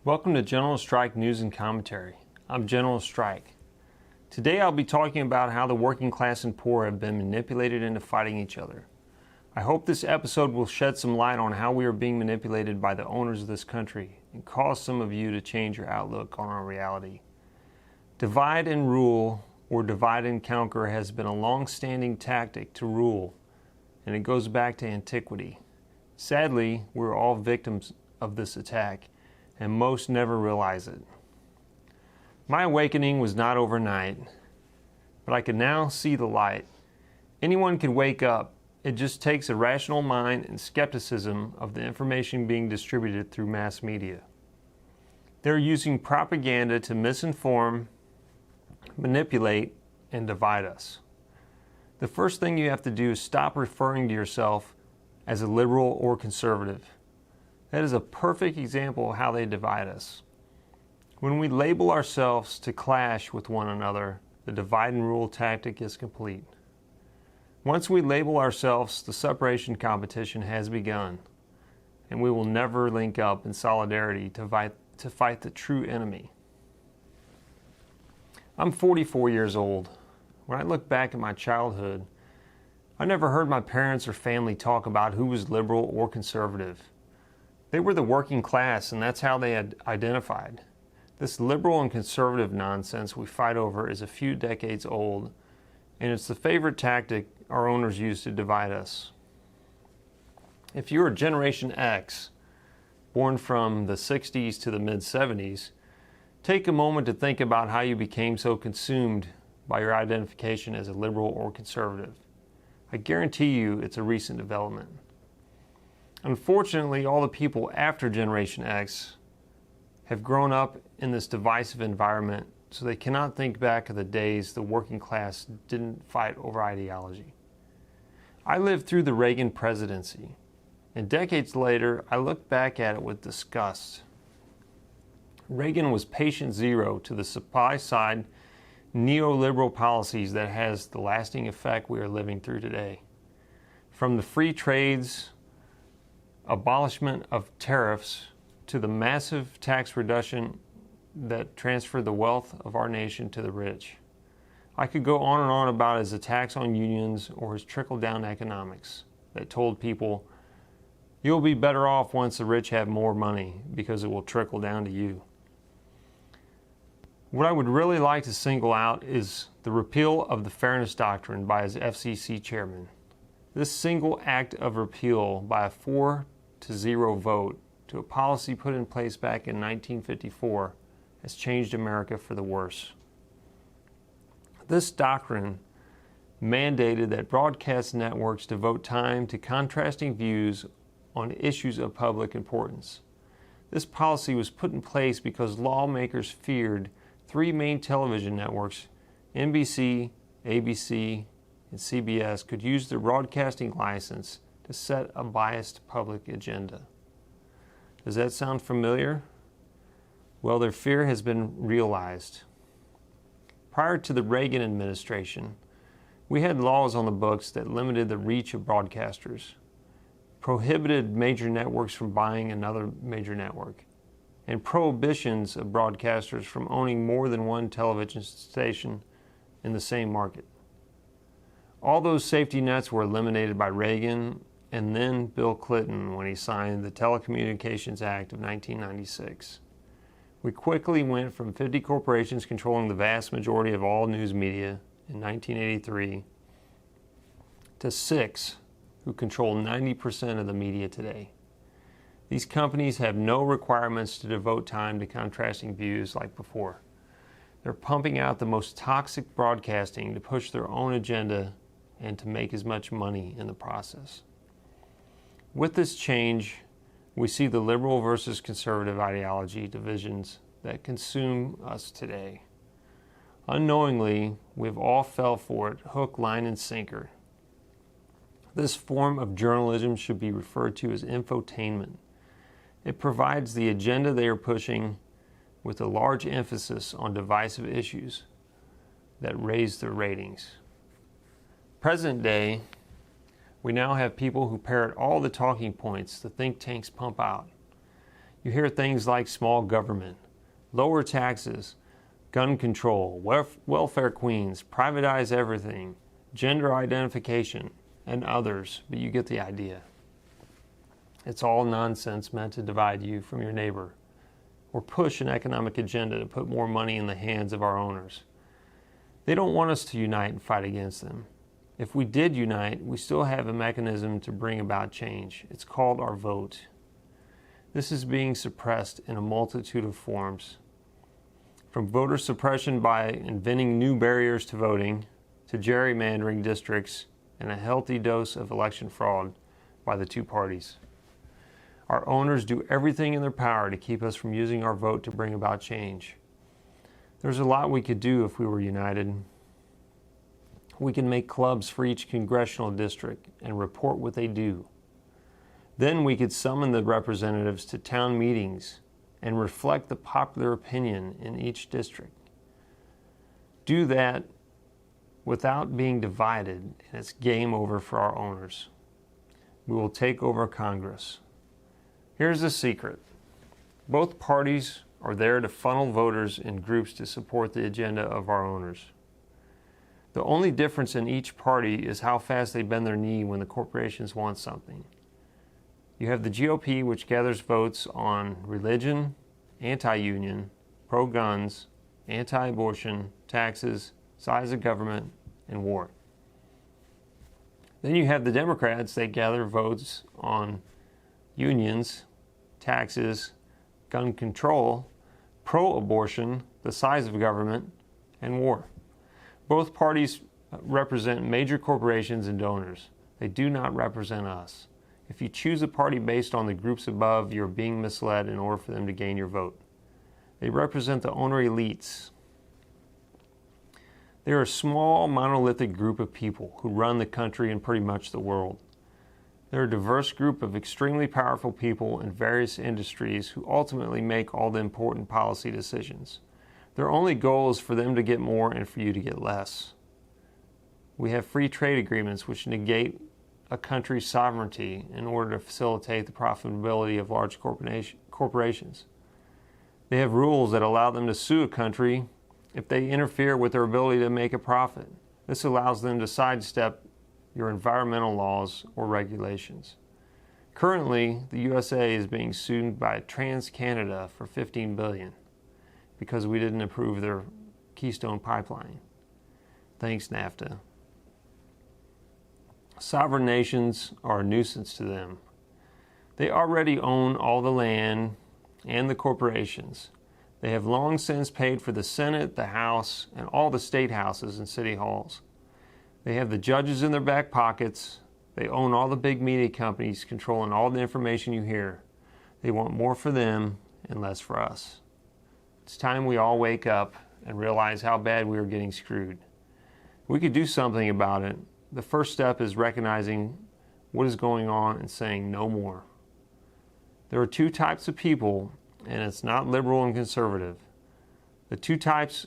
Welcome to General Strike News and Commentary. I'm General Strike. Today I'll be talking about how the working class and poor have been manipulated into fighting each other. I hope this episode will shed some light on how we are being manipulated by the owners of this country and cause some of you to change your outlook on our reality. Divide and rule, or divide and conquer, has been a long-standing tactic to rule, and it goes back to antiquity. Sadly, we're all victims of this attack, and most never realize it. My awakening was not overnight, but I can now see the light. Anyone can wake up. It just takes a rational mind and skepticism of the information being distributed through mass media. They're using propaganda to misinform, manipulate, and divide us. The first thing you have to do is stop referring to yourself as a liberal or conservative. That is a perfect example of how they divide us. When we label ourselves to clash with one another, the divide and rule tactic is complete. Once we label ourselves, the separation competition has begun, and we will never link up in solidarity to fight the true enemy. I'm 44 years old. When I look back at my childhood, I never heard my parents or family talk about who was liberal or conservative. They were the working class, and that's how they had identified. This liberal and conservative nonsense we fight over is a few decades old, and it's the favorite tactic our owners use to divide us. If you're a Generation X, born from the 60s to the mid-70s, take a moment to think about how you became so consumed by your identification as a liberal or conservative. I guarantee you it's a recent development. Unfortunately, all the people after Generation X have grown up in this divisive environment, so they cannot think back of the days the working class didn't fight over ideology. I lived through the Reagan Presidency, and decades later, I look back at it with disgust. Reagan was patient zero to the supply-side neoliberal policies that has the lasting effect we are living through today. From the free trades, abolishment of tariffs, to the massive tax reduction that transferred the wealth of our nation to the rich. I could go on and on about his attacks on unions or his trickle-down economics that told people, you'll be better off once the rich have more money because it will trickle down to you. What I would really like to single out is the repeal of the Fairness Doctrine by his FCC chairman. This single act of repeal by a 4-0 vote to a policy put in place back in 1954 has changed America for the worse. This doctrine mandated that broadcast networks devote time to contrasting views on issues of public importance. This policy was put in place because lawmakers feared three main television networks, NBC, ABC, and CBS, could use their broadcasting license to set a biased public agenda. Does that sound familiar? Well, their fear has been realized. Prior to the Reagan administration, we had laws on the books that limited the reach of broadcasters, prohibited major networks from buying another major network, and prohibitions of broadcasters from owning more than one television station in the same market. All those safety nets were eliminated by Reagan and then Bill Clinton when he signed the Telecommunications Act of 1996. We quickly went from 50 corporations controlling the vast majority of all news media in 1983 to 6 who control 90% of the media today. These companies have no requirements to devote time to contrasting views like before. They're pumping out the most toxic broadcasting to push their own agenda and to make as much money in the process. With this change, we see the liberal versus conservative ideology divisions that consume us today. Unknowingly, we've all fell for it, hook, line, and sinker. This form of journalism should be referred to as infotainment. It provides the agenda they are pushing with a large emphasis on divisive issues that raise their ratings. Present day, we now have people who parrot all the talking points the think tanks pump out. You hear things like small government, lower taxes, gun control, welfare queens, privatize everything, gender identification, and others, but you get the idea. It's all nonsense meant to divide you from your neighbor or push an economic agenda to put more money in the hands of our owners. They don't want us to unite and fight against them. If we did unite, we still have a mechanism to bring about change. It's called our vote. This is being suppressed in a multitude of forms, from voter suppression by inventing new barriers to voting, to gerrymandering districts, and a healthy dose of election fraud by the two parties. Our owners do everything in their power to keep us from using our vote to bring about change. There's a lot we could do if we were united. We can make clubs for each congressional district and report what they do. Then we could summon the representatives to town meetings and reflect the popular opinion in each district. Do that without being divided, and it's game over for our owners. We will take over Congress. Here's the secret. Both parties are there to funnel voters in groups to support the agenda of our owners. The only difference in each party is how fast they bend their knee when the corporations want something. You have the GOP, which gathers votes on religion, anti-union, pro-guns, anti-abortion, taxes, size of government, and war. Then you have the Democrats that gather votes on unions, taxes, gun control, pro-abortion, the size of government, and war. Both parties represent major corporations and donors. They do not represent us. If you choose a party based on the groups above, you're being misled in order for them to gain your vote. They represent the owner elites. They're a small, monolithic group of people who run the country and pretty much the world. They're a diverse group of extremely powerful people in various industries who ultimately make all the important policy decisions. Their only goal is for them to get more and for you to get less. We have free trade agreements which negate a country's sovereignty in order to facilitate the profitability of large corporations. They have rules that allow them to sue a country if they interfere with their ability to make a profit. This allows them to sidestep your environmental laws or regulations. Currently, the USA is being sued by TransCanada for $15 billion because we didn't approve their Keystone Pipeline. Thanks, NAFTA. Sovereign nations are a nuisance to them. They already own all the land and the corporations. They have long since paid for the Senate, the House, and all the state houses and city halls. They have the judges in their back pockets. They own all the big media companies controlling all the information you hear. They want more for them and less for us. It's time we all wake up and realize how bad we are getting screwed. We could do something about it. The first step is recognizing what is going on and saying no more. There are two types of people, and it's not liberal and conservative. The two types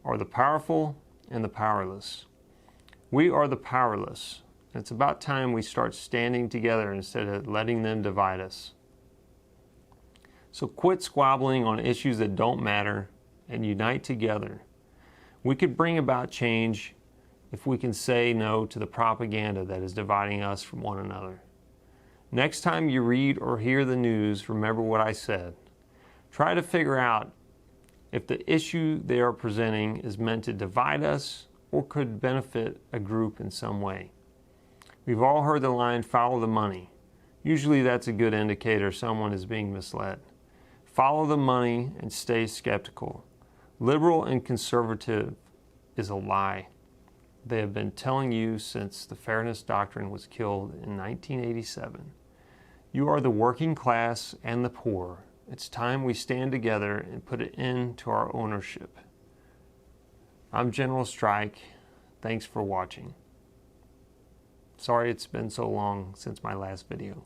are the powerful and the powerless. We are the powerless. It's about time we start standing together instead of letting them divide us. So quit squabbling on issues that don't matter and unite together. We could bring about change if we can say no to the propaganda that is dividing us from one another. Next time you read or hear the news, remember what I said. Try to figure out if the issue they are presenting is meant to divide us or could benefit a group in some way. We've all heard the line, follow the money. Usually that's a good indicator someone is being misled. Follow the money and stay skeptical. Liberal and conservative is a lie. They have been telling you since the Fairness Doctrine was killed in 1987. You are the working class and the poor. It's time we stand together and put an end to our ownership. I'm General Strike. Thanks for watching. Sorry it's been so long since my last video.